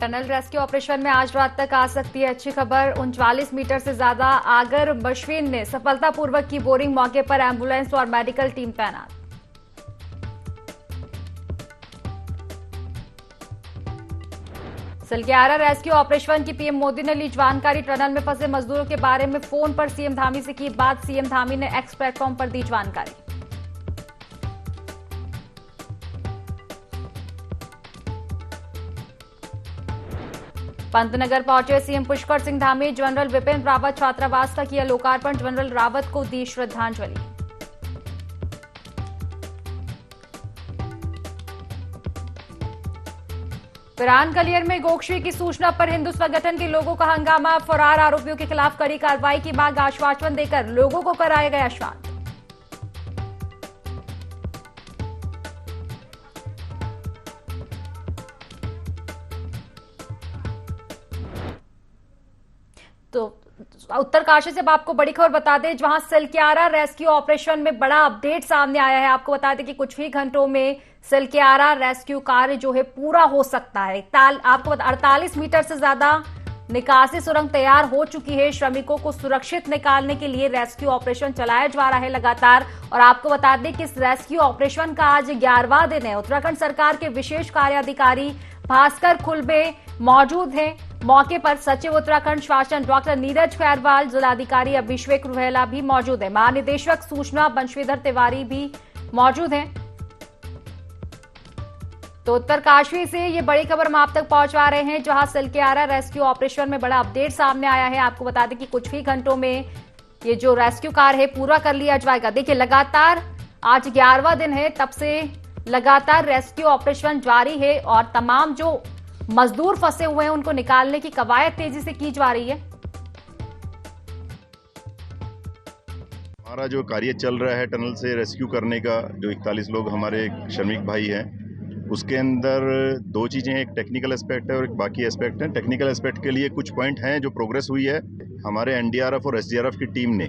Tunnel rescue operation में आज रात तक आ सकती है अच्छी खबर। 39 मीटर से ज्यादा आगर मशीन ने सफलतापूर्वक की बोरिंग। मौके पर एम्बुलेंस और मेडिकल टीम तैनात। सलग्यारा रेस्क्यू ऑपरेशन की पीएम मोदी ने ली जानकारी। टनल में फंसे मजदूरों के बारे में फोन पर सीएम धामी से की बात। सीएम धामी ने एक्स प्लेटफॉर्म पर दी जानकारी। पंतनगर पहुंचे सीएम पुष्कर सिंह धामी। जनरल विपिन रावत छात्रावास का किया लोकार्पण। जनरल रावत को दी श्रद्धांजलि। पिरान गलियर में गोक्षी की सूचना पर हिंदू संगठन के लोगों का हंगामा। फरार आरोपियों के खिलाफ कड़ी कार्रवाई की मांग। आश्वासन देकर लोगों को कराया गया शांत। तो उत्तरकाशी से अब आपको बड़ी खबर बता दें, जहां सलग्यारा रेस्क्यू ऑपरेशन में बड़ा अपडेट सामने आया है। आपको बता दें कि कुछ ही घंटों में सलग्यारा रेस्क्यू कार्य जो है पूरा हो सकता है। आपको 48 मीटर से ज्यादा निकासी सुरंग तैयार हो चुकी है। श्रमिकों को सुरक्षित निकालने के लिए रेस्क्यू ऑपरेशन चलाया जा रहा है लगातार। और आपको बता दें कि इस रेस्क्यू ऑपरेशन का आज 11वां दिन है। उत्तराखंड सरकार के विशेष कार्याधिकारी भास्कर खुलबे मौजूद हैं। मौके पर सचिव उत्तराखंड शासन डॉक्टर नीरज खैरवाल, जिलाधिकारी अभिषेक रुहेला भी मौजूद है। महानिदेशक सूचना बंशीधर तिवारी भी मौजूद हैं। तो उत्तरकाशी से ये बड़ी खबर हम आप तक पहुंचा रहे हैं, जहां सलग्यारा रेस्क्यू ऑपरेशन में बड़ा अपडेट सामने आया है। आपको बता दें कि कुछ ही घंटों में ये जो रेस्क्यू कार्य है पूरा कर लिया जाएगा। देखिए, लगातार आज 11वां दिन है, तब से लगातार रेस्क्यू ऑपरेशन जारी है और तमाम जो मजदूर फंसे हुए हैं उनको निकालने की कवायद तेजी से की जा रही है। हमारा जो कार्य चल रहा है टनल से रेस्क्यू करने का, जो 41 लोग हमारे श्रमिक भाई हैं, उसके अंदर दो चीज़ें, एक टेक्निकल एस्पेक्ट है और एक बाकी एस्पेक्ट है। टेक्निकल एस्पेक्ट के लिए कुछ पॉइंट हैं जो प्रोग्रेस हुई है। हमारे एनडीआरएफ और एसडीआरएफ की टीम ने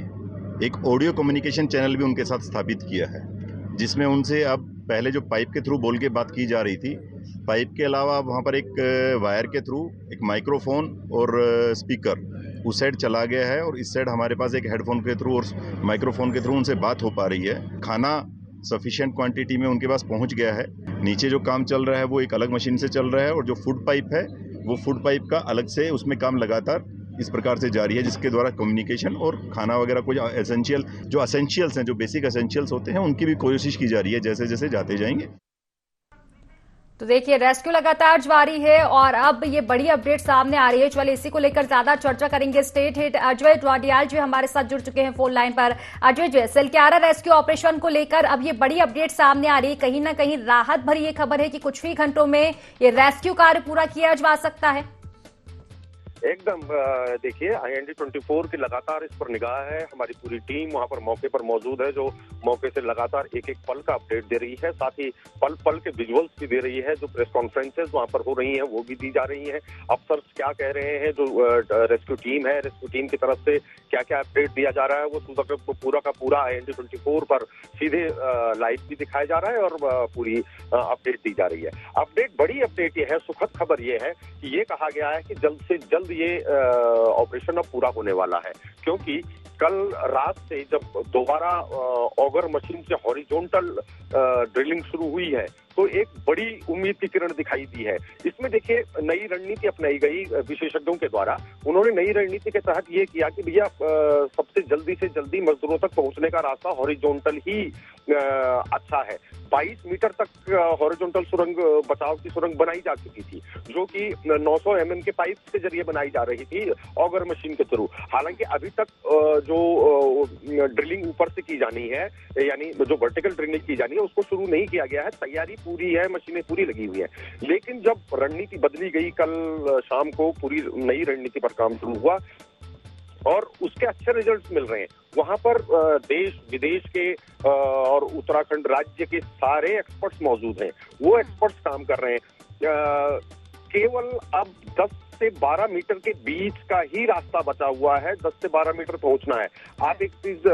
एक ऑडियो कम्युनिकेशन चैनल भी उनके साथ स्थापित किया है, जिसमें उनसे अब पहले जो पाइप के थ्रू बोल के बात की जा रही थी, पाइप के अलावा वहाँ पर एक वायर के थ्रू एक माइक्रोफोन और स्पीकर उस साइड चला गया है और इस साइड हमारे पास एक हेडफोन के थ्रू और माइक्रोफोन के थ्रू उनसे बात हो पा रही है। खाना सफिशिएंट क्वांटिटी में उनके पास पहुंच गया है। नीचे जो काम चल रहा है वो एक अलग मशीन से चल रहा है और जो फूड पाइप है वो फूड पाइप का अलग से उसमें काम लगातार इस प्रकार से जारी है, जिसके द्वारा कम्युनिकेशन और खाना वगैरह कुछ एसेंशियल्स हैं, जो बेसिक एसेंशियल्स होते हैं, उनकी भी कोशिश की जा रही है जैसे जैसे जाते जाएंगे। तो देखिए, रेस्क्यू लगातार जारी है और अब ये बड़ी अपडेट सामने आ रही है। चलिए, इसी को लेकर ज्यादा चर्चा करेंगे। स्टेट हेड अजय डोडियाल जो हमारे साथ जुड़ चुके हैं फोन लाइन पर। अजय जी, सलग्यारा रेस्क्यू ऑपरेशन को लेकर अब ये बड़ी अपडेट सामने आ रही है। कहीं ना कहीं राहत भरी ये खबर है कि कुछ ही घंटों में ये रेस्क्यू कार्य पूरा किया जा सकता है। एकदम देखिए, IND-24 की लगातार इस पर निगाह है। हमारी पूरी टीम वहां पर मौके पर मौजूद है, जो मौके से लगातार एक एक पल का अपडेट दे रही है। साथ ही पल पल के विजुअल्स भी दे रही है। जो प्रेस कॉन्फ्रेंसेस वहां पर हो रही हैं वो भी दी जा रही हैं। अफसर्स क्या कह रहे हैं, जो रेस्क्यू टीम है, रेस्क्यू टीम की तरफ से क्या क्या अपडेट दिया जा रहा है, वो पूरा का पूरा IND-24 पर सीधे लाइव भी दिखाया जा रहा है और पूरी अपडेट दी जा रही है। बड़ी अपडेट ये है, सुखद खबर ये है कि ये कहा गया है कि जल्द से जल्द ये ऑपरेशन अब पूरा होने वाला है, क्योंकि कल रात से जब दोबारा ऑगर मशीन से हॉरिजॉन्टल ड्रिलिंग शुरू हुई है तो एक बड़ी उम्मीद की किरण दिखाई दी है। इसमें देखिए, नई रणनीति अपनाई गई विशेषज्ञों के द्वारा। उन्होंने नई रणनीति के तहत ये किया कि भैया सबसे जल्दी से जल्दी मजदूरों तक पहुंचने का रास्ता हॉरिजॉन्टल ही अच्छा है। 22 मीटर तक हॉरिजॉन्टल सुरंग, बचाव की सुरंग बनाई जा चुकी थी, जो कि 900 mm के पाइप के जरिए बनाई जा रही थी ऑगर मशीन के थ्रू। हालांकि अभी तक जो ड्रिलिंग ऊपर से की जानी है, यानी जो वर्टिकल ड्रिलिंग की जानी है, उसको शुरू नहीं किया गया है। तैयारी पूरी है, मशीनें पूरी लगी हुई है। लेकिन जब रणनीति बदली गई, कल शाम को पूरी नई रणनीति पर काम शुरू हुआ और उसके अच्छे रिजल्ट्स मिल रहे हैं। वहां पर देश विदेश के और उत्तराखंड राज्य के सारे एक्सपर्ट्स मौजूद हैं। वो एक्सपर्ट्स काम कर रहे हैं। केवल अब 10 से 12 मीटर के बीच का ही रास्ता बचा हुआ है, 10 से 12 मीटर पहुंचना है। आप एक चीज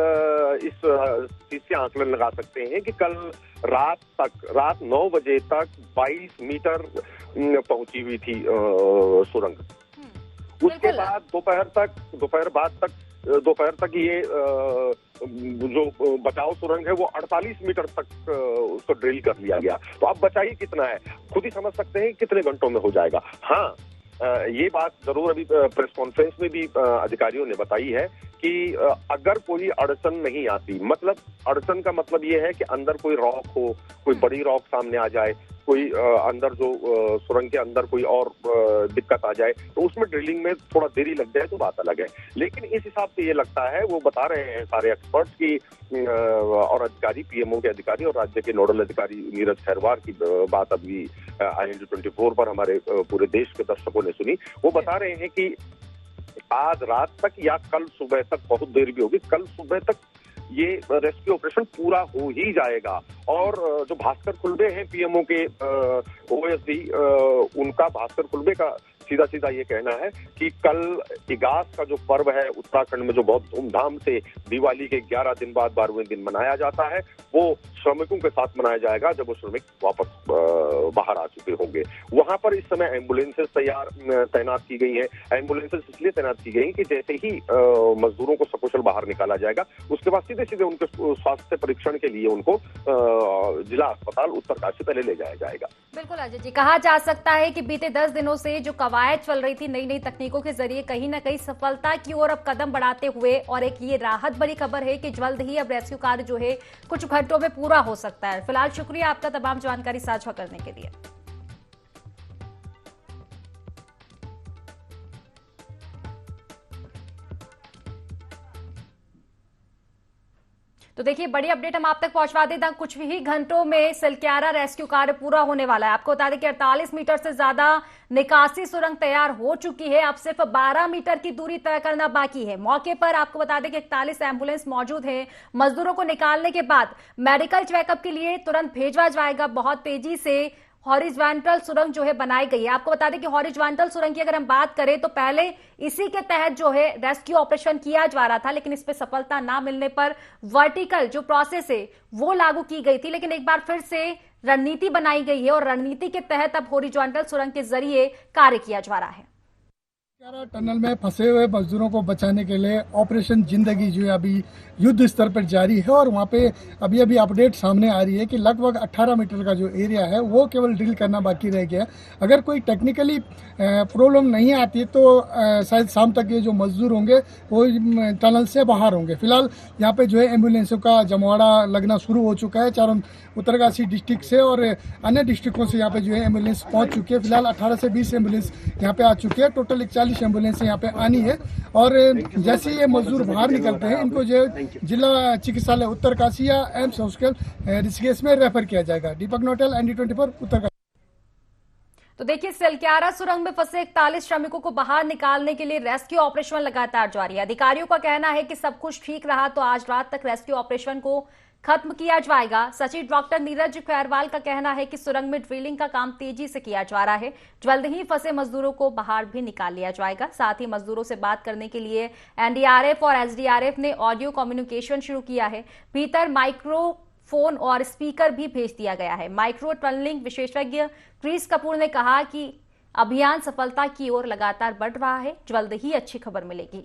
इस चीज से आंकलन लगा सकते हैं कि कल रात 9 बजे तक 22 मीटर पहुंची हुई थी सुरंग। उसके बाद दोपहर तक ये जो बचाव सुरंग है वो 48 मीटर तक उसको ड्रिल कर लिया गया। तो अब बचा ही कितना है, खुद ही समझ सकते हैं कितने घंटों में हो जाएगा। हाँ, ये बात जरूर अभी प्रेस कॉन्फ्रेंस में भी अधिकारियों ने बताई है कि अगर कोई अड़चन नहीं आती, मतलब अड़चन का मतलब ये है कि अंदर कोई रॉक हो, कोई बड़ी रॉक सामने आ जाए, कोई अंदर जो सुरंग के अंदर कोई और दिक्कत आ जाए, तो उसमें ड्रिलिंग में थोड़ा देरी लग जाए तो बात अलग है। लेकिन इस हिसाब से ये लगता है, वो बता रहे हैं सारे एक्सपर्ट्स की और अधिकारी, पीएमओ के अधिकारी और राज्य के नोडल अधिकारी नीरज खैरवार की बात अभी IND24 पर हमारे पूरे देश के दर्शकों ने सुनी। वो बता रहे हैं कि आज रात तक या कल सुबह तक, बहुत देर भी होगी, कल सुबह तक ये रेस्क्यू ऑपरेशन पूरा हो ही जाएगा। और जो भास्कर खुल्बे हैं पीएमओ के OSD, उनका भास्कर खुल्बे का सीधा ये कहना है कि कल इगास का जो पर्व है उत्तराखंड में, जो बहुत धूमधाम से दिवाली के 11 दिन बाद 12वें दिन मनाया जाता है, वो श्रमिकों के साथ मनाया जाएगा जब वो श्रमिक वापस बाहर आ चुके होंगे। वहां पर इस समय एम्बुलेंसेस तैनात की गई हैं। एम्बुलेंसेस इसलिए तैनात की गई कि जैसे ही मजदूरों को सकुशल बाहर निकाला जाएगा, उसके बाद सीधे उनके स्वास्थ्य परीक्षण के लिए उनको जिला अस्पताल उत्तरकाशी पहले ले जाया जाएगा। बिल्कुल अजय जी, कहा जा सकता है कि बीते 10 दिनों से जो कवायद चल रही थी नई तकनीकों के जरिए, कहीं ना कहीं सफलता की ओर अब कदम बढ़ाते हुए, और एक ये राहत भरी खबर है कि जल्द ही अब रेस्क्यू कार्य जो है कुछ घंटों में पूरा हो सकता है। फिलहाल शुक्रिया आपका तमाम जानकारी साझा करने के लिए। तो देखिए, बड़ी अपडेट हम आप तक पहुंचवा दें। कुछ ही घंटों में सिलक्यारा रेस्क्यू कार्य पूरा होने वाला है। आपको बता दें कि 48 मीटर से ज्यादा निकासी सुरंग तैयार हो चुकी है। अब सिर्फ 12 मीटर की दूरी तय करना बाकी है। मौके पर आपको बता दें कि 41 एम्बुलेंस मौजूद है। मजदूरों को निकालने के बाद मेडिकल चेकअप के लिए तुरंत भेजा जाएगा। बहुत तेजी से हॉरिजॉन्टल सुरंग जो है बनाई गई है। आपको बता दें कि हॉरिजॉन्टल सुरंग की अगर हम बात करें तो पहले इसी के तहत जो है रेस्क्यू ऑपरेशन किया जा रहा था, लेकिन इस पे सफलता ना मिलने पर वर्टिकल जो प्रोसेस है वो लागू की गई थी। लेकिन एक बार फिर से रणनीति बनाई गई है और रणनीति के तहत अब हॉरिजॉन्टल सुरंग के जरिए कार्य किया जा रहा है। टनल में फंसे हुए मजदूरों को बचाने के लिए ऑपरेशन जिंदगी जो है अभी युद्ध स्तर पर जारी है। और वहाँ पे अभी अपडेट सामने आ रही है कि लगभग 18 मीटर का जो एरिया है वो केवल ड्रिल करना बाकी रह गया। अगर कोई टेक्निकली प्रॉब्लम नहीं आती तो शायद शाम तक ये जो मजदूर होंगे वो टनल से बाहर होंगे। फिलहाल यहाँ पे जो है एम्बुलेंसों का जमवाड़ा लगना शुरू हो चुका है। चारों उत्तरकाशी डिस्ट्रिक्ट से और अन्य डिस्ट्रिक्टों से यहाँ पे जो है एम्बुलेंस पहुंच चुकी है। फिलहाल 18 से 20 एम्बुलेंस यहाँ पे आ चुकी है। टोटल 41 एम्बुलेंस यहाँ पे आनी है। और जैसे ये मजदूर बाहर निकलते हैं, इनको जो जिला चिकित्सालय उत्तरकाशी या एम्स हॉस्पिटल ऋषिकेश में रेफर किया जाएगा। दीपक नोटेल, ND24 उत्तरकाशी। तो देखिए, सिलक्यारा सुरंग में फंसे 41 श्रमिकों को बाहर निकालने के लिए रेस्क्यू ऑपरेशन लगातार जारी है। अधिकारियों का कहना है कि सब कुछ ठीक रहा तो आज रात तक रेस्क्यू ऑपरेशन को खत्म किया जाएगा। सचिव डॉक्टर नीरज खैरवाल का कहना है कि सुरंग में ड्रिलिंग का काम तेजी से किया जा रहा है। जल्द ही फंसे मजदूरों को बाहर भी निकाल लिया जाएगा। साथ ही मजदूरों से बात करने के लिए NDRF और SDRF ने ऑडियो कम्युनिकेशन शुरू किया है। भीतर माइक्रोफोन और स्पीकर भी भेज दिया गया है। माइक्रो टनलिंग विशेषज्ञ क्रिस कपूर ने कहा कि अभियान सफलता की ओर लगातार बढ़ रहा है। जल्द ही अच्छी खबर मिलेगी।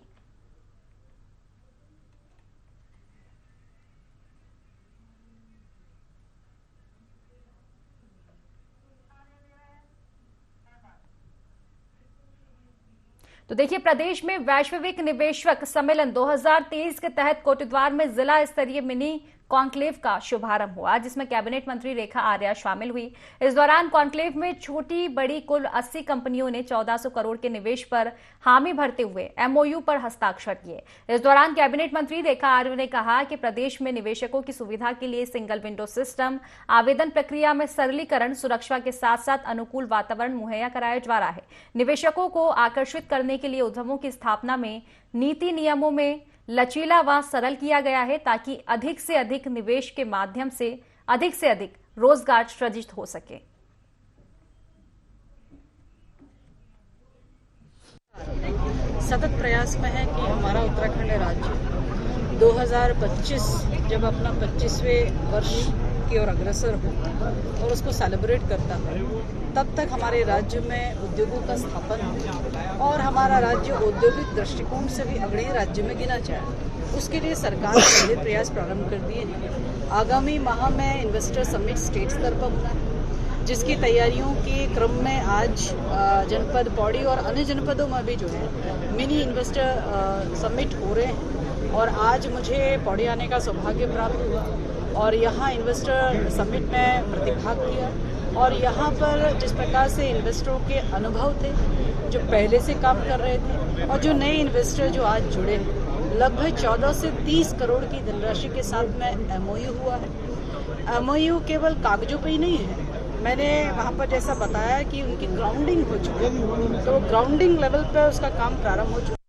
तो देखिए, प्रदेश में वैश्विक निवेशक सम्मेलन 2023 के तहत कोटद्वार में जिला स्तरीय मिनी कॉन्क्लेव का शुभारंभ हुआ, जिसमें कैबिनेट मंत्री रेखा आर्या शामिल हुई। इस दौरान कॉन्क्लेव में छोटी बड़ी कुल 80 कंपनियों ने 1400 करोड़ के निवेश पर हामी भरते हुए MOU पर हस्ताक्षर किए। इस दौरान कैबिनेट मंत्री रेखा आर्या ने कहा कि प्रदेश में निवेशकों की सुविधा के लिए सिंगल विंडो सिस्टम, आवेदन प्रक्रिया में सरलीकरण, सुरक्षा के साथ साथ अनुकूल वातावरण मुहैया कराया जा रहा है। निवेशकों को आकर्षित करने के लिए उद्यमों की स्थापना में नीति नियमों में लचीला व सरल किया गया है, ताकि अधिक से अधिक निवेश के माध्यम से अधिक रोजगार सृजित हो सके। सतत प्रयास में है कि हमारा उत्तराखंड राज्य 2025 जब अपना 25वें वर्ष की ओर अग्रसर हो और उसको सेलिब्रेट करता है, तब तक हमारे राज्य में उद्योगों का स्थापन हो और हमारा राज्य औद्योगिक दृष्टिकोण से भी अग्रणी राज्य में गिना जाए। उसके लिए सरकार ने पहले प्रयास प्रारंभ कर दिए हैं। आगामी माह में इन्वेस्टर समिट स्टेट स्तर पर होना है, जिसकी तैयारियों के क्रम में आज जनपद पौड़ी और अन्य जनपदों में भी जो है मिनी इन्वेस्टर समिट हो रहे हैं। और आज मुझे पौड़ी आने का सौभाग्य प्राप्त हुआ और यहाँ इन्वेस्टर समिट में प्रतिभाग किया और यहाँ पर जिस प्रकार से इन्वेस्टरों के अनुभव थे जो पहले से काम कर रहे थे और जो नए इन्वेस्टर जो आज जुड़े हैं, लगभग 14 से 30 करोड़ की धनराशि के साथ में एमओयू हुआ है। एमओयू केवल कागजों पे ही नहीं है, मैंने वहाँ पर जैसा बताया कि उनकी ग्राउंडिंग हो चुकी है, तो ग्राउंडिंग लेवल पर उसका काम प्रारंभ हो चुका है।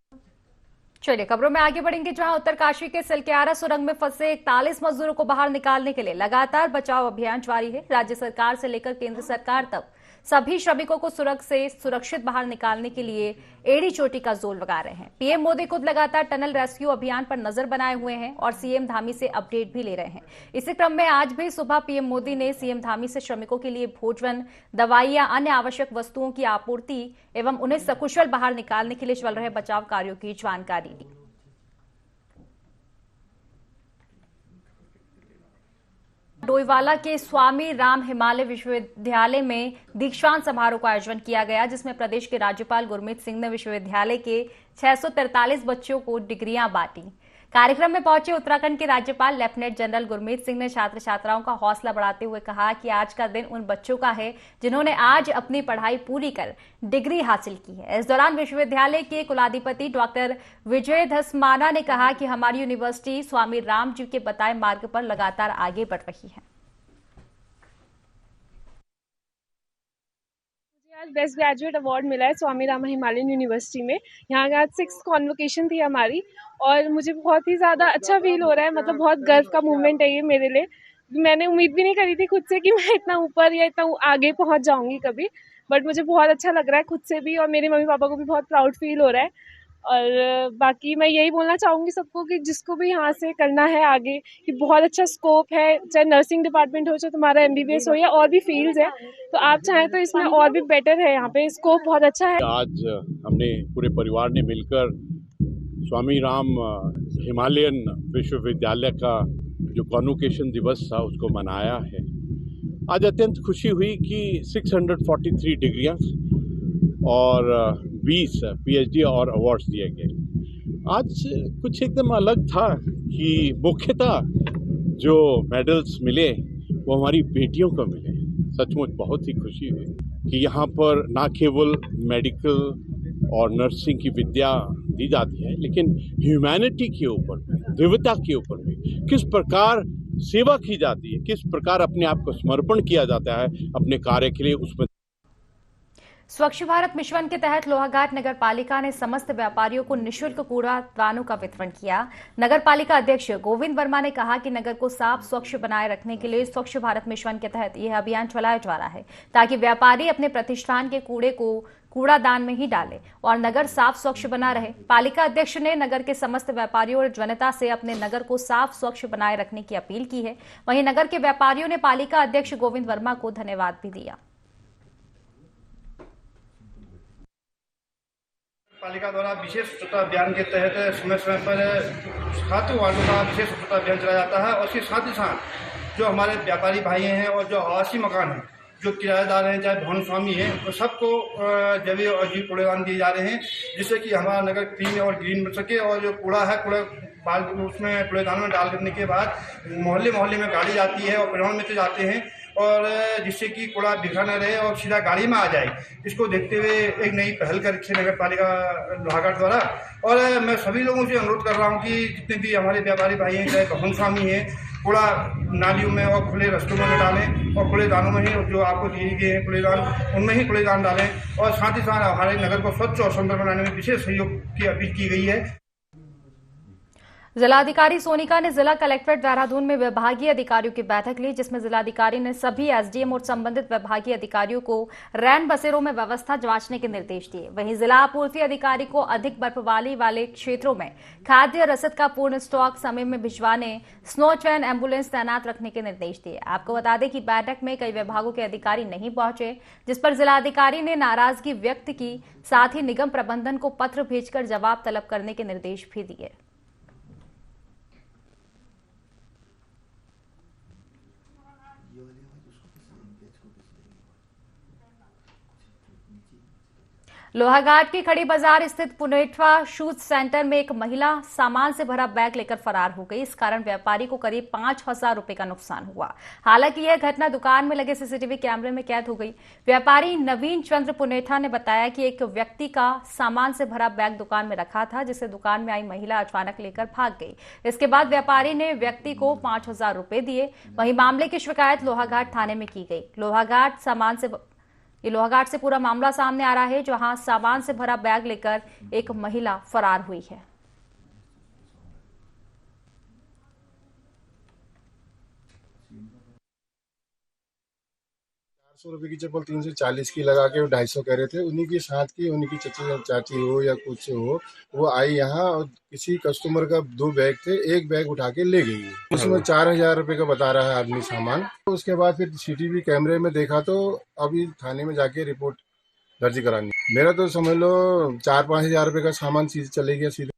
चलिए खबरों में आगे बढ़ेंगे, जहां उत्तरकाशी के सिलक्यारा सुरंग में फंसे 41 मजदूरों को बाहर निकालने के लिए लगातार बचाव अभियान जारी है। राज्य सरकार से लेकर केंद्र सरकार तक सभी श्रमिकों को सुरंग से सुरक्षित बाहर निकालने के लिए एड़ी चोटी का जोर लगा रहे हैं। पीएम मोदी खुद लगातार टनल रेस्क्यू अभियान पर नजर बनाए हुए हैं और सीएम धामी से अपडेट भी ले रहे हैं। इसी क्रम में आज भी सुबह पीएम मोदी ने सीएम धामी से श्रमिकों के लिए भोजन, दवाइयां, अन्य आवश्यक वस्तुओं की आपूर्ति एवं उन्हें सकुशल बाहर निकालने के लिए चल रहे बचाव कार्यों की जानकारी दी। डोईवाला के स्वामी राम हिमालय विश्वविद्यालय में दीक्षांत समारोह का आयोजन किया गया, जिसमें प्रदेश के राज्यपाल गुरमीत सिंह ने विश्वविद्यालय के 643 बच्चों को डिग्रियां बांटी। कार्यक्रम में पहुंचे उत्तराखंड के राज्यपाल लेफ्टिनेंट जनरल गुरमीत सिंह ने छात्र छात्राओं का हौसला बढ़ाते हुए कहा कि आज का दिन उन बच्चों का है जिन्होंने आज अपनी पढ़ाई पूरी कर डिग्री हासिल की है। इस दौरान विश्वविद्यालय के कुलाधिपति डॉक्टर विजय धसमाना ने कहा कि हमारी यूनिवर्सिटी स्वामी राम जी के बताए मार्ग पर लगातार आगे बढ़ रही है। आज बेस्ट ग्रेजुएट अवार्ड मिला है स्वामी राम हिमालयन यूनिवर्सिटी में। यहाँ आज 6th कॉन्वोकेशन थी हमारी और मुझे बहुत ही ज़्यादा अच्छा फील हो रहा है। मतलब बहुत गर्व का मूवमेंट है ये मेरे लिए। मैंने उम्मीद भी नहीं करी थी खुद से कि मैं इतना ऊपर या इतना आगे पहुँच जाऊँगी कभी, बट मुझे बहुत अच्छा लग रहा है खुद से भी और मेरे मम्मी पापा को भी बहुत प्राउड फील हो रहा है। और बाकी मैं यही बोलना चाहूँगी सबको कि जिसको भी यहाँ से करना है आगे, कि बहुत अच्छा स्कोप है, चाहे नर्सिंग डिपार्टमेंट हो, चाहे तुम्हारा MBBS हो या और भी फील्ड्स है, तो आप चाहें तो इसमें और भी बेटर है। यहाँ पे स्कोप बहुत अच्छा है। आज हमने पूरे परिवार ने मिलकर स्वामी राम हिमालयन विश्वविद्यालय का जो कॉन्वोकेशन दिवस था उसको मनाया है। आज अत्यंत खुशी हुई कि 643 डिग्रियाँ और 20 PhD और अवार्ड्स दिए गए। आज कुछ एकदम अलग था कि मुख्यतः जो मेडल्स मिले वो हमारी बेटियों को मिले। सचमुच बहुत ही खुशी हुई कि यहाँ पर ना केवल मेडिकल और नर्सिंग की विद्या दी जाती है, लेकिन ह्यूमैनिटी के ऊपर, दिव्यता के ऊपर भी किस प्रकार सेवा की जाती है, किस प्रकार अपने आप को समर्पण किया जाता है अपने कार्य के लिए, उसमें। स्वच्छ भारत मिशन के तहत लोहाघाट नगर पालिका ने समस्त व्यापारियों को निःशुल्क कूड़ादानों का वितरण किया। नगर पालिका अध्यक्ष गोविंद वर्मा ने कहा कि नगर को साफ स्वच्छ बनाए रखने के लिए स्वच्छ भारत मिशन के तहत यह अभियान चलाया जा रहा है, ताकि व्यापारी अपने प्रतिष्ठान के कूड़े को कूड़ादान में ही डालें और नगर साफ स्वच्छ बना रहे। पालिका अध्यक्ष ने नगर के समस्त व्यापारियों और जनता से अपने नगर को साफ स्वच्छ बनाए रखने की अपील की है। वहीं नगर के व्यापारियों ने पालिका अध्यक्ष गोविंद वर्मा को धन्यवाद भी दिया। पालिका द्वारा विशेष स्वच्छता अभियान के तहत समय समय पर 7 वार्डों का विशेष स्वच्छता अभियान चलाया जाता है और इसके साथ ही साथ जो हमारे व्यापारी भाई हैं और जो आवासीय मकान हैं, जो किराएदार हैं, चाहे भवन स्वामी हैं, तो सबको जैविक और अजीब कूड़ेदान दिए जा रहे हैं, जिससे कि हमारा नगर क्लीन और ग्रीन बन सके। और जो कूड़ा है, उसमें कूड़ेदान में डाल करने के बाद मोहल्ले मोहल्ले में गाड़ी जाती है और परिवहन मित्र जाते हैं, और जिससे कि कूड़ा बिखरा न रहे और सीधा गाड़ी में आ जाए। इसको देखते हुए एक नई पहल कर रखी है नगर पालिका लोहाघाट द्वारा। और मैं सभी लोगों से अनुरोध कर रहा हूँ कि जितने भी हमारे व्यापारी भाई हैं, चाहे भवन स्वामी हैं, कूड़ा नालियों में और खुले रास्तों में न डालें और कूड़ेदानों में ही जो आपको दिए गए हैं कूड़ेदान, उनमें ही कूड़ेदान डालें। और साथ ही साथ हमारे नगर को स्वच्छ और सुंदर बनाने में विशेष सहयोग की अपील की गई है। जिलाधिकारी सोनिका ने जिला कलेक्ट्रेट देहरादून में विभागीय अधिकारियों की बैठक ली, जिसमें जिलाधिकारी ने सभी एसडीएम और संबंधित विभागीय अधिकारियों को रैन बसेरों में व्यवस्था जांचने के निर्देश दिए। वहीं जिला आपूर्ति अधिकारी को अधिक बर्फबारी वाले क्षेत्रों में खाद्य रसद का पूर्ण स्टॉक समय में भिजवाने, स्नो चैन एम्बुलेंस तैनात रखने के निर्देश दिए। आपको बता दें कि बैठक में कई विभागों के अधिकारी नहीं पहुंचे, जिस पर जिलाधिकारी ने नाराजगी व्यक्त की, साथ ही निगम प्रबंधन को पत्र भेजकर जवाब तलब करने के निर्देश भी दिए। लोहाघाट की खड़ी बाजार स्थित पुनेठवा शूज सेंटर में एक महिला सामान से भरा बैग लेकर फरार हो गई। इस कारण व्यापारी को करीब 5,000 रुपए का नुकसान हुआ। हालांकि यह घटना दुकान में लगे सीसीटीवी कैमरे में कैद हो गई। व्यापारी नवीन चंद्र पुनेठा ने बताया कि एक व्यक्ति का सामान से भरा बैग दुकान में रखा था, जिसे दुकान में आई महिला अचानक लेकर भाग गई। इसके बाद व्यापारी ने व्यक्ति को 5,000 रुपए दिए। वहीं मामले की शिकायत लोहाघाट थाने में की गई। लोहाघाट से पूरा मामला सामने आ रहा है, जहां सामान से भरा बैग लेकर एक महिला फरार हुई है। 400 रुपए की चप्पल 340 की लगा के 250 कह रहे थे। उन्हीं की साथ की उन्हीं की चाची हो या कुछ हो, वो आई यहाँ और किसी कस्टमर का 2 बैग थे, एक बैग उठा के ले गई। उसमें 4,000 रुपए का बता रहा है आदमी सामान। उसके बाद फिर सीसीटीवी कैमरे में देखा तो अभी थाने में जाके रिपोर्ट दर्ज करानी। मेरा तो समझ लो 4-5 हजार रुपए का सामान सीधे चले गया सीधे।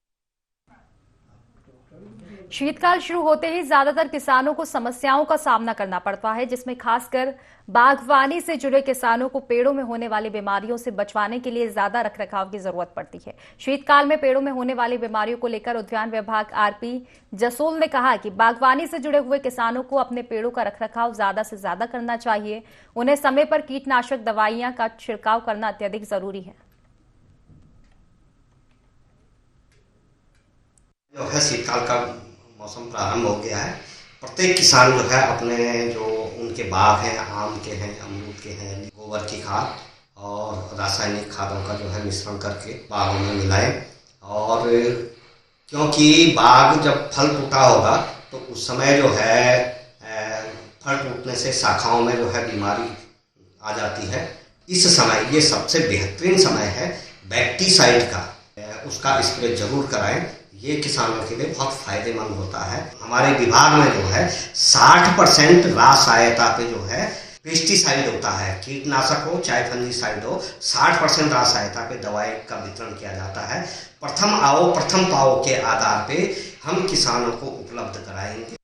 शीतकाल शुरू होते ही ज्यादातर किसानों को समस्याओं का सामना करना पड़ता है, जिसमें खासकर बागवानी से जुड़े किसानों को पेड़ों में होने वाली बीमारियों से बचवाने के लिए ज्यादा रखरखाव की जरूरत पड़ती है। शीतकाल में पेड़ों में होने वाली बीमारियों को लेकर उद्यान विभाग आरपी जसोल ने कहा कि बागवानी से जुड़े हुए किसानों को अपने पेड़ों का रखरखाव ज्यादा से ज्यादा करना चाहिए। उन्हें समय पर कीटनाशक दवाइयां का छिड़काव करना अत्यधिक जरूरी है। जो है शीतकाल का मौसम प्रारंभ हो गया है। प्रत्येक किसान जो है अपने जो उनके बाग हैं, आम के हैं, अमरूद के हैं, गोबर की खाद और रासायनिक खादों का जो है मिश्रण करके बागों में मिलाएं। और क्योंकि बाग जब फल टूटा होगा तो उस समय जो है फल टूटने से शाखाओं में जो है बीमारी आ जाती है। इस समय ये सबसे बेहतरीन समय है बैक्टीसाइड का, उसका स्प्रे जरूर कराएं। ये किसानों के लिए बहुत फायदेमंद होता है। हमारे विभाग में जो है 60% रास सहायता पे जो है पेस्टिसाइड होता है, कीटनाशक हो चाहे फंजीसाइड हो, 60% रास सहायता पे दवाई का वितरण किया जाता है। प्रथम आओ प्रथम पाओ के आधार पे हम किसानों को उपलब्ध कराएंगे।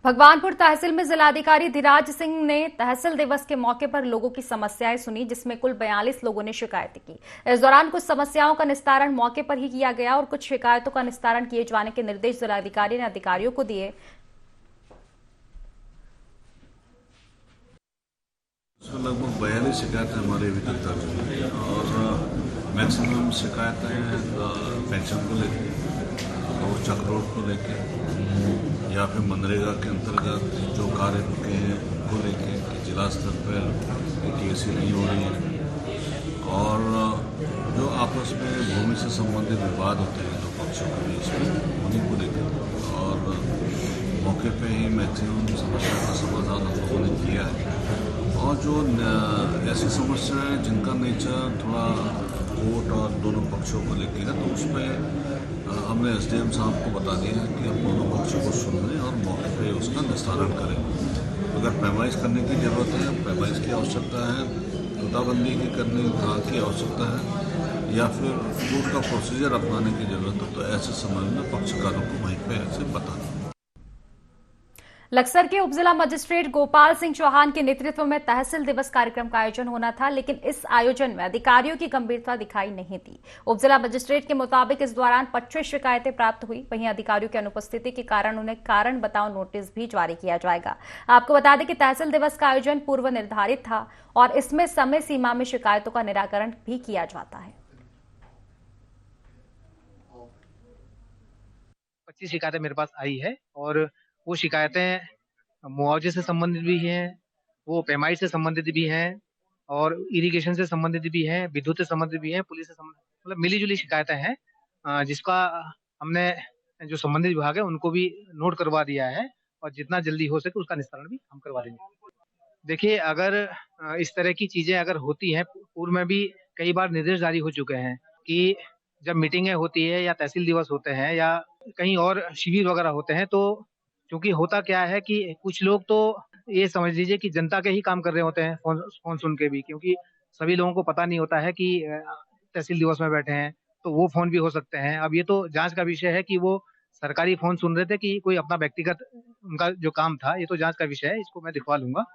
भगवानपुर तहसील में जिलाधिकारी धीराज सिंह ने तहसील दिवस के मौके पर लोगों की समस्याएं सुनी, जिसमें कुल 42 लोगों ने शिकायतें की। इस दौरान कुछ समस्याओं का निस्तारण मौके पर ही किया गया और कुछ शिकायतों का निस्तारण किए जाने के निर्देश जिलाधिकारी ने अधिकारियों को दिए। लगभग 42 शिकायतें हमारे अभी तक दर्ज हुई और मैक्सिमम शिकायतें पेंशन को लेकर और चक रोड को लेकर या फिर मनरेगा के अंतर्गत जो कार्य रुके हैं उनको लेके जिला स्तर पर टीएसी नहीं हो रही है और जो आपस में भूमि से संबंधित विवाद होते हैं दो पक्षों के बीच में उन्हीं को लेकर और मौके पे ही मैक्सिमम समस्या का समाधान हम लोगों ने किया है। और जो ऐसी समस्याएं जिनका नेचर थोड़ा कोर्ट और दोनों पक्षों को लेके है तो उस पर हमने एसडीएम साहब को बता दिया है कि हम दोनों पक्षों को सुन लें और मौके पे उसका निस्तारण करें। अगर पैमाइश करने की ज़रूरत है, पैमाइश की आवश्यकता है, नोटाबंदी की करने की आवश्यकता है या फिर कोर्ट का प्रोसीजर अपनाने की ज़रूरत है, तो ऐसे समय में पक्षकारों को वहीं पर ऐसे बताना। लक्सर के उपजिला मजिस्ट्रेट गोपाल सिंह चौहान के नेतृत्व में तहसील दिवस कार्यक्रम का आयोजन होना था, लेकिन इस आयोजन में अधिकारियों की गंभीरता दिखाई नहीं दी। उपजिला मजिस्ट्रेट के मुताबिक इस दौरान 25 शिकायतें प्राप्त हुई। वहीं अधिकारियों की अनुपस्थिति के कारण उन्हें कारण बताओ नोटिस भी जारी किया जाएगा। आपको बता दें कि तहसील दिवस का आयोजन पूर्व निर्धारित था और इसमें समय सीमा में शिकायतों का निराकरण भी किया जाता है। 25 शिकायतें मेरे पास आई है और वो शिकायतें मुआवजे से संबंधित भी हैं, वो पैमाइश से संबंधित भी हैं और इरिगेशन से संबंधित भी हैं, विद्युत से संबंधित भी हैं, पुलिस से संबंधित, मतलब मिली जुली शिकायतें हैं, जिसका हमने जो संबंधित विभाग है उनको भी नोट करवा दिया है और जितना जल्दी हो सके उसका निस्तारण भी हम करवा देंगे। देखिए, अगर इस तरह की चीजें अगर होती हैं, पूर्व में भी कई बार निर्देश जारी हो चुके हैं कि जब मीटिंगें होती है या तहसील दिवस होते हैं या कहीं और शिविर वगैरह होते हैं, तो क्योंकि होता क्या है कि कुछ लोग तो ये समझ लीजिए कि जनता के ही काम कर रहे होते हैं फोन सुन के भी, क्योंकि सभी लोगों को पता नहीं होता है कि तहसील दिवस में बैठे हैं, तो वो फोन भी हो सकते हैं। अब ये तो जांच का विषय है कि वो सरकारी फोन सुन रहे थे कि कोई अपना व्यक्तिगत उनका जो काम था, ये तो जांच का विषय है, इसको मैं दिखवा लूंगा।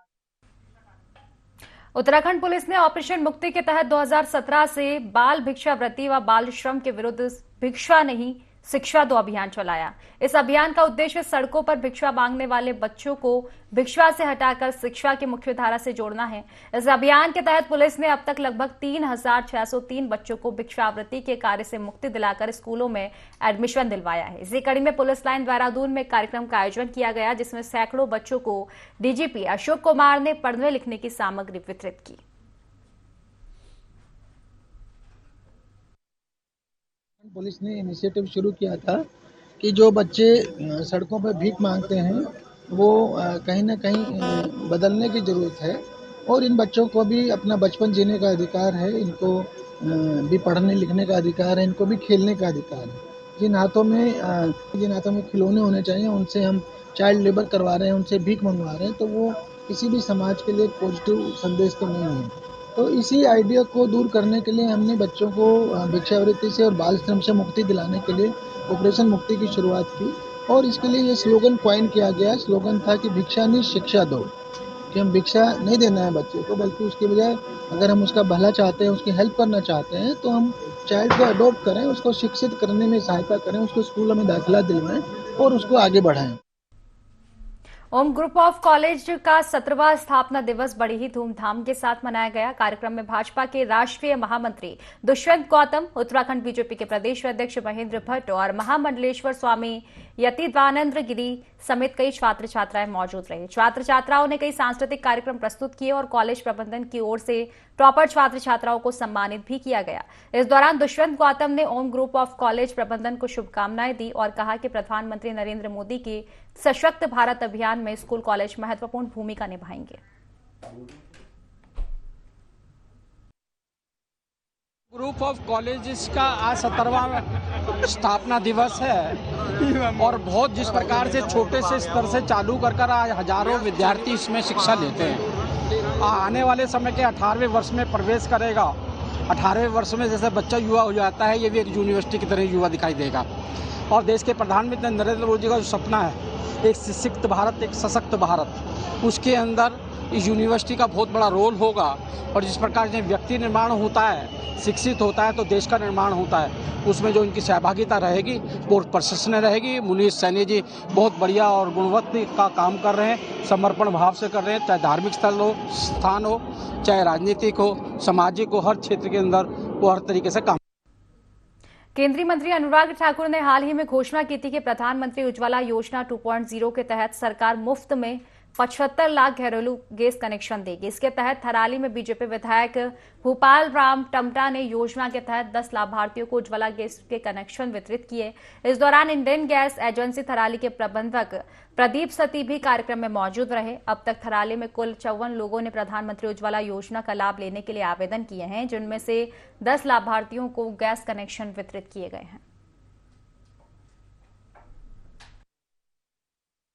उत्तराखंड पुलिस ने ऑपरेशन मुक्ति के तहत 2017 से बाल भिक्षावृत्ति व बाल श्रम के विरुद्ध भिक्षा नहीं शिक्षा दो अभियान चलाया। इस अभियान का उद्देश्य सड़कों पर भिक्षा मांगने वाले बच्चों को भिक्षा से हटाकर शिक्षा की मुख्यधारा से जोड़ना है। इस अभियान के तहत पुलिस ने अब तक लगभग 3603 बच्चों को भिक्षावृत्ति के कार्य से मुक्ति दिलाकर स्कूलों में एडमिशन दिलवाया है। इसी कड़ी में पुलिस लाइन देहरादून में कार्यक्रम का आयोजन किया गया, जिसमें सैकड़ों बच्चों को डीजीपी अशोक कुमार ने पढ़ने लिखने की सामग्री वितरित की। पुलिस ने इनिशिएटिव शुरू किया था कि जो बच्चे सड़कों पर भीख मांगते हैं वो कहीं ना कहीं बदलने की ज़रूरत है और इन बच्चों को भी अपना बचपन जीने का अधिकार है, इनको भी पढ़ने लिखने का अधिकार है, इनको भी खेलने का अधिकार है। जिन हाथों में खिलौने होने चाहिए उनसे हम चाइल्ड लेबर करवा रहे हैं, उनसे भीख मंगवा रहे हैं, तो वो किसी भी समाज के लिए पॉजिटिव संदेश तो नहीं है। तो इसी आइडिया को दूर करने के लिए हमने बच्चों को भिक्षावृत्ति से और बाल श्रम से मुक्ति दिलाने के लिए ऑपरेशन मुक्ति की शुरुआत की और इसके लिए ये स्लोगन क्वाइन किया गया। स्लोगन था कि भिक्षा नहीं शिक्षा दो, कि हम भिक्षा नहीं देना है बच्चे को, बल्कि उसके बजाय अगर हम उसका भला चाहते हैं, उसकी हेल्प करना चाहते हैं, तो हम चाइल्ड को अडॉप्ट करें, उसको शिक्षित करने में सहायता करें, उसको स्कूलों में दाखिला दिलवाएं और उसको आगे बढ़ाएं। ओम ग्रुप ऑफ कॉलेज का 17वां स्थापना दिवस बड़ी ही धूमधाम के साथ मनाया गया। कार्यक्रम में भाजपा के राष्ट्रीय महामंत्री दुष्यंत गौतम, उत्तराखंड बीजेपी के प्रदेश अध्यक्ष महेंद्र भट्ट और महामंडलेश्वर स्वामी यतीद्वानंद गिरी समेत कई छात्र छात्राएं मौजूद रहे। छात्र छात्राओं ने कई सांस्कृतिक कार्यक्रम प्रस्तुत किए और कॉलेज प्रबंधन की ओर से टॉपर छात्र छात्राओं को सम्मानित भी किया गया। इस दौरान दुष्यंत गौतम ने ओम ग्रुप ऑफ कॉलेज प्रबंधन को शुभकामनाएं दी और कहा कि प्रधानमंत्री नरेंद्र मोदी के सशक्त भारत अभियान में स्कूल कॉलेज महत्वपूर्ण भूमिका निभाएंगे। ग्रुप ऑफ कॉलेजेस का आज 17वां स्थापना दिवस है और बहुत जिस प्रकार से छोटे से स्तर से चालू कर आज हजारों विद्यार्थी इसमें शिक्षा लेते हैं। आने वाले समय के 18वें वर्ष में प्रवेश करेगा। 18वें वर्ष में जैसे बच्चा युवा हो जाता है, ये भी एक यूनिवर्सिटी की तरह युवा दिखाई देगा। और देश के प्रधानमंत्री नरेंद्र मोदी का जो सपना है, एक शिक्षित भारत, एक सशक्त भारत, उसके अंदर इस यूनिवर्सिटी का बहुत बड़ा रोल होगा। और जिस प्रकार से व्यक्ति निर्माण होता है, शिक्षित होता है, तो देश का निर्माण होता है। उसमें जो इनकी सहभागिता रहेगी वो प्रशंसनीय रहेगी। मुनीष सैनी जी बहुत बढ़िया और गुणवत्ता का काम कर रहे हैं, समर्पण भाव से कर रहे हैं, चाहे धार्मिक स्थल हो, स्थान हो, चाहे राजनीतिक हो, सामाजिक हो, हर क्षेत्र के अंदर वो हर तरीके से काम। केंद्रीय मंत्री अनुराग ठाकुर ने हाल ही में घोषणा की थी कि प्रधानमंत्री उज्ज्वला योजना 2.0 के तहत सरकार मुफ्त में 75 लाख घरेलू गैस कनेक्शन देगी। इसके तहत थराली में बीजेपी विधायक भूपाल राम टमटा ने योजना के तहत 10 लाभार्थियों को उज्ज्वला गैस के कनेक्शन वितरित किए। इस दौरान इंडियन गैस एजेंसी थराली के प्रबंधक प्रदीप सती भी कार्यक्रम में मौजूद रहे। अब तक थराली में कुल 54 लोगों ने प्रधानमंत्री उज्ज्वला योजना का लाभ लेने के लिए आवेदन किए हैं, जिनमें से 10 लाभार्थियों को गैस कनेक्शन वितरित किए गए हैं।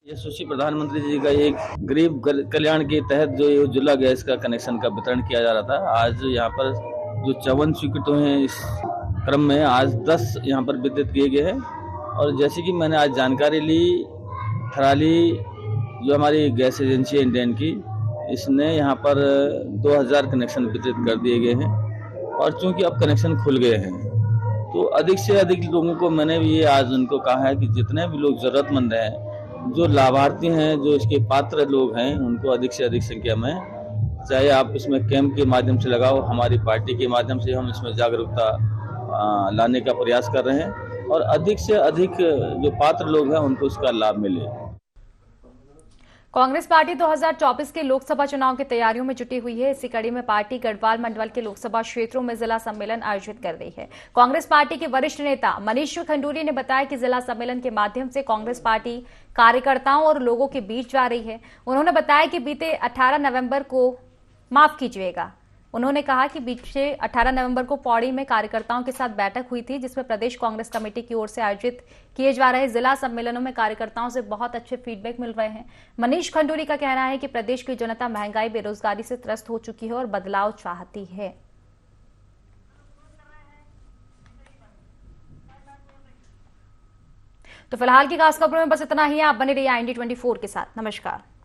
यशस्वी प्रधानमंत्री जी का एक गरीब कल्याण के तहत जो उज्ज्वला गैस का कनेक्शन का वितरण किया जा रहा था, आज यहाँ पर जो 54 स्वीकृत हुए हैं, इस क्रम में आज 10 यहाँ पर वितरित किए गए हैं। और जैसे कि मैंने आज जानकारी ली, थराली जो हमारी गैस एजेंसी है इंडियन की, इसने यहाँ पर 2000 कनेक्शन वितरित कर दिए गए हैं। और चूंकि अब कनेक्शन खुल गए हैं, तो अधिक से अधिक लोगों को मैंने भी ये आज उनको कहा है कि जितने भी लोग जरूरतमंद हैं, जो लाभार्थी हैं, जो इसके पात्र लोग हैं, उनको अधिक से अधिक संख्या में, चाहे आप इसमें कैंप के माध्यम से लगाओ, हमारी पार्टी के माध्यम से हम इसमें जागरूकता लाने का प्रयास कर रहे हैं और अधिक से अधिक जो पात्र लोग हैं उनको इसका लाभ मिले। कांग्रेस पार्टी 2024 के लोकसभा चुनाव की तैयारियों में जुटी हुई है। इसी कड़ी में पार्टी गढ़वाल मंडल के लोकसभा क्षेत्रों में जिला सम्मेलन आयोजित कर रही है। कांग्रेस पार्टी के वरिष्ठ नेता मनीष खंडूरी ने बताया कि जिला सम्मेलन के माध्यम से कांग्रेस पार्टी कार्यकर्ताओं और लोगों के बीच जा रही है। उन्होंने बताया कि बीते 18 नवंबर को उन्होंने कहा कि बीते 18 नवंबर को पौड़ी में कार्यकर्ताओं के साथ बैठक हुई थी, जिसमें प्रदेश कांग्रेस कमेटी की ओर से आयोजित किए जा रहे जिला सम्मेलनों में कार्यकर्ताओं से बहुत अच्छे फीडबैक मिल रहे हैं। मनीष खंडूरी का कहना है कि प्रदेश की जनता महंगाई, बेरोजगारी से त्रस्त हो चुकी है और बदलाव चाहती है। तो फिलहाल की खास खबरों में बस इतना ही है। आप बने रहिए IND 24 के साथ। नमस्कार।